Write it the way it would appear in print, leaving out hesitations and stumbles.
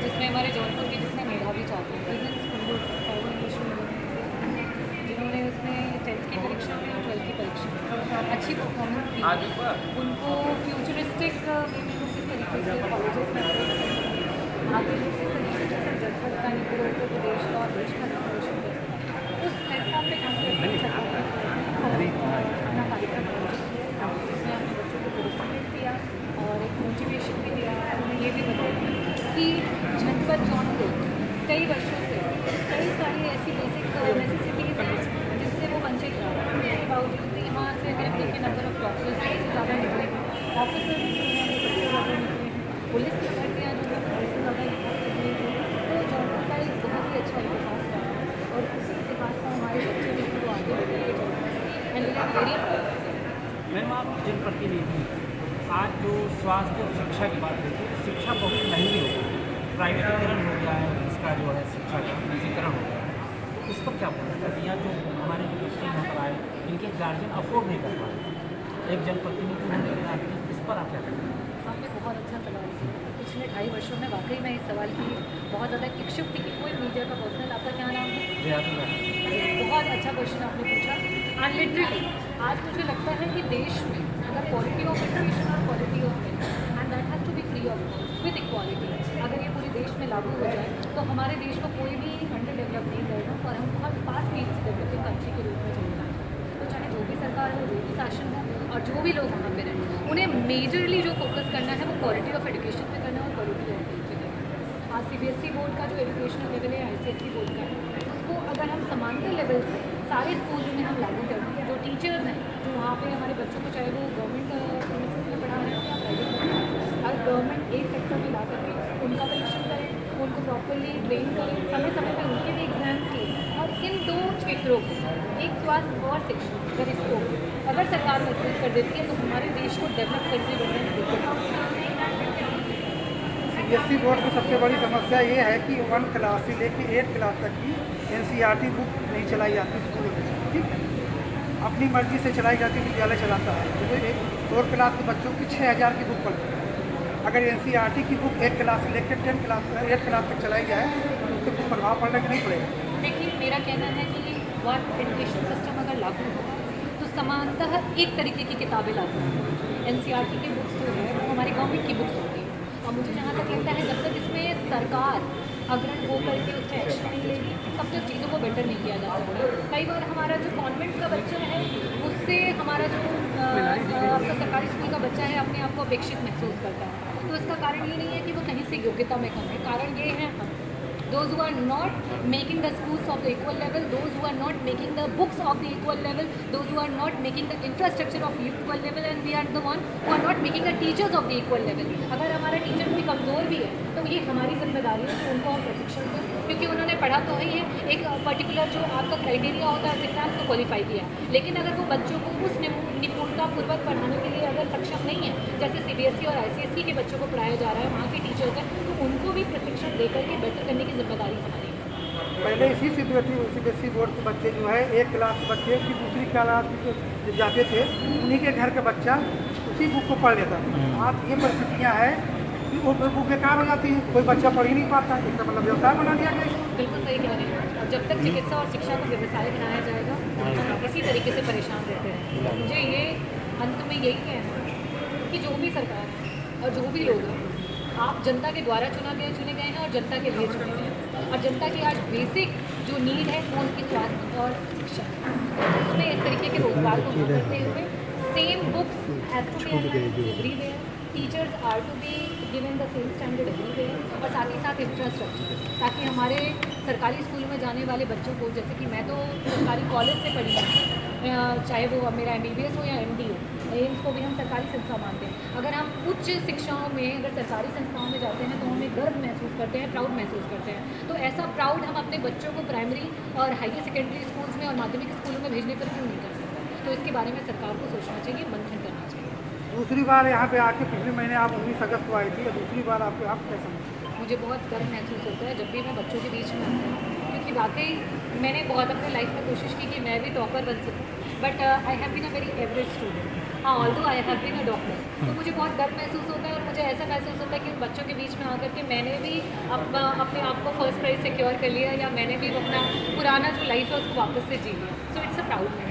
जिसमें हमारे जौनपुर के जितने मेधावी छात्र हैं, इवन स्कूलों से इंग्लिश मीडियम, जिन्होंने उसमें 10th की परीक्षा में और 12th की परीक्षा में अच्छी परफॉर्मेंस की, उनको फ्यूचरिस्टिक वे में लोग किस तरीके से कॉलेजेस में आगे लोग किस तरीके से जनपद का निपुण प्रदेश का और देश का प्रदर्शन कर सकते हैं। उस प्लेटफॉर्म पर काम करके अपना कार्यक्रम आयोजित किया, जिसमें हमने बच्चों को पुरस्कृत किया और एक मोटिवेशन भी दिया। उन्हें ये भी बताया कि जनपद जौनपुर कई वर्षों से कई सारी ऐसी बेसिक नेसेसिटीज़ हैं जिससे वो वंचित रहा है। इसके बावजूद भी यहाँ से अगर हम देखें नंबर ऑफ डॉक्टर्स से ज़्यादा निकले हैं, ऑफिसर्स जो हैं वो सबसे ज़्यादा निकले हैं, पुलिस की भर्तियाँ जो हैं सबसे ज़्यादा यहाँ से हुई हैं। तो जौनपुर का एक बहुत ही अच्छा इतिहास रहा है और उसी इतिहास का हमारे बच्चे भी वो आगे बढ़ रहे हैं। And we are very proud. Ma'am, आप जनप्रतिनिधि, आज जो स्वास्थ्य और शिक्षा की बात देखिए, शिक्षा बहुत महंगी हो गई, प्राइवेटीकरण हो गया है, इसका जो है शिक्षा का निजीकरण हो गया है, तो उस पर क्या बोलना चाहते हैं? या जो हमारे जो बच्चे यहाँ पर आए, इनके गार्जियन अफोर्ड नहीं कर पा रहे, एक जनप्रतिनिधि होने के नाते इस पर आप क्या कहते हैं? आपने बहुत अच्छा सवाल किया। पिछले 2.5 वर्षों में वाकई मैं इस सवाल की बहुत ज़्यादा इच्छुक थी कि कोई मीडिया का पर्सनल, आपका क्या नाम है? बहुत अच्छा क्वेश्चन आपने पूछा। एंड लिटरली आज मुझे लगता है कि देश में अगर क्वालिटी ऑफ एजुकेशन और quality of health and that has to be free of cost with equality, अगर ये पूरे देश में लागू हो जाए तो हमारे देश को कोई भी अंडर डेवलप नहीं करेगा और हम बहुत फास्ट स्पीड से डेवलपिंग कंट्री के रूप में चले जाएंगे। तो चाहे जो भी सरकार हो, जो भी शासन हो और जो भी लोग वहाँ पे रहें, उन्हें मेजरली जो फोकस करना है वो क्वालिटी ऑफ एजुकेशन पे करना है और क्वालिटी ऑफ हेल्थ पे करना है। आज CBSE बोर्ड का जो एजुकेशनल लेवल है, ICSE बोर्ड का है, उसको अगर हम समांतर लेवल से सारे स्कूल में हम लागू कर दें, जो टीचर्स हैं जो वहाँ पे हमारे बच्चों को, चाहे वो गवर्नमेंट प्रीमिसेस में पढ़ा रहे हैं या प्राइवेट में पढ़ा रहे हैं, अगर गवर्नमेंट एक सेक्टर में ला करके उनका परीक्षण करें, उनको प्रॉपरली ट्रेन करें, समय समय पर उनके भी एग्जाम्स लें और इन दो क्षेत्रों को, एक स्वास्थ्य और शिक्षा, अगर इसको अगर सरकार मजबूत कर देती है तो हमारे देश को डेवलप कंट्री बनने में दिक्कत होगी। CBSE बोर्ड की सबसे बड़ी समस्या ये है कि 1 क्लास से लेकर 8 क्लास तक की NCERT बुक नहीं चलाई जाती स्कूलों में, ठीक है, अपनी मर्जी से चलाई जाती, विद्यालय चलाता है। तो 4 क्लास के बच्चों की 6000 की बुक पड़ती है। अगर NCERT की बुक 1 क्लास से लेकर 8 क्लास तक चलाई जाए तो उससे कुछ प्रभाव पड़ना कि नहीं पड़ेगा? देखिए, मेरा कहना है कि वन एजुकेशन सिस्टम अगर लागू होगा तो समानतः एक तरीके की किताबें लागू होंगी। NCERT की बुक्स जो है वो हमारी गवर्नमेंट की बुक्स होती है और मुझे जहाँ तक लगता है जब तक इसमें सरकार अग्रणी हो करके उसमें एक्शन नहीं लेगी तब तक चीज़ों को बेटर नहीं किया जा सकता। कई बार हमारा जो कॉन्वेंट का बच्चा है उससे हमारा जो आपका सरकारी स्कूल का बच्चा है अपने आप को अपेक्षित महसूस करता है। तो इसका कारण ये नहीं है कि वो कहीं से योग्यता में कम है, कारण ये है those who are not making the schools of the equal level, those who are not making the books of the equal level, those who are not making the infrastructure of equal level, and we are the one who are not making the teachers of the equal level. अगर हमारा teacher कोई कमज़ोर भी है तो ये हमारी जिम्मेदारी है कि उनको हम प्रशिक्षण दें, क्योंकि उन्होंने पढ़ा तो ही है, एक पर्टिकुलर जो आपका क्राइटेरिया होता है उस एग्जाम्स को क्वालिफाई किया, लेकिन अगर वो बच्चों को उस निपुणतापूर्वक पढ़ाने के लिए अगर सक्षम नहीं है, जैसे CBSE और ICSE के बच्चों को पढ़ाया जा रहा है, वहाँ के टीचर्स हैं, तो उनको भी प्रशिक्षण देकर के बेटर करने की जिम्मेदारी हमारी है। पहले इसी CBSE बोर्ड के बच्चे जो है 1 क्लास के बच्चे की दूसरी क्लास जो जाते थे उन्हीं के घर का बच्चा उसी बुक को पढ़ लेता था। आज ये परिस्थितियाँ हैं कि वो बुक बेकार हो जाती है, कोई बच्चा पढ़ ही नहीं पाता, इसका मतलब व्यवसाय बना दिया गया। बिल्कुल सही कह रहे हैं। और जब तक चिकित्सा और शिक्षा को व्यवसाय बनाया जाएगा हम इसी तरीके से परेशान रहते रहेंगे। मुझे ये अंत में यही कहना है कि जो भी सरकार है और जो भी लोग हैं, आप जनता के द्वारा चुने गए हैं और जनता के लिए चुने गए हैं, और जनता की आज बेसिक जो नीड है वो उनकी स्वास्थ्य और शिक्षा है। उसमें इस तरीके के रोजगार को न करते हुए same books has to be everywhere, teachers are to be given the same standard everywhere, और साथ ही साथ इंफ्रास्ट्रक्चर, ताकि हमारे सरकारी स्कूल में जाने वाले बच्चों को, जैसे कि मैं तो सरकारी कॉलेज से पढ़ी हूँ, चाहे वो मेरा MBBS हो या MD हो, एम्स को भी हम सरकारी संस्था मानते हैं। अगर हम उच्च शिक्षाओं में अगर सरकारी संस्थाओं में जाते हैं तो हमें गर्व महसूस करते हैं, प्राउड महसूस करते हैं। तो ऐसा प्राउड हम अपने बच्चों को प्राइमरी और हायर सेकेंडरी स्कूल्स में और माध्यमिक स्कूलों में भेजने पर क्यों नहीं कर सकते? तो इसके बारे में सरकार को सोचना चाहिए, मंथन करना चाहिए। दूसरी बार यहाँ पे आके पिछले महीने आप 19 अगस्त को आई थी, और दूसरी बार आप कैसा महसूस? मुझे बहुत गर्व महसूस होता है जब भी मैं बच्चों के बीच में आती हूँ, क्योंकि वाकई मैंने बहुत अपने लाइफ में कोशिश की कि मैं भी टॉपर बन सकूँ, but I have been a very average student. हाँ, although I have been a doctor, तो मुझे बहुत गर्व महसूस होता है और मुझे ऐसा महसूस होता है कि उन बच्चों के बीच में आकर के मैंने भी अपने आप को फर्स्ट प्राइज़ सिक्योर कर लिया, या मैंने भी अपना पुराना जो लाइफ है उसको वापस से जी लिया। So it's a proud moment.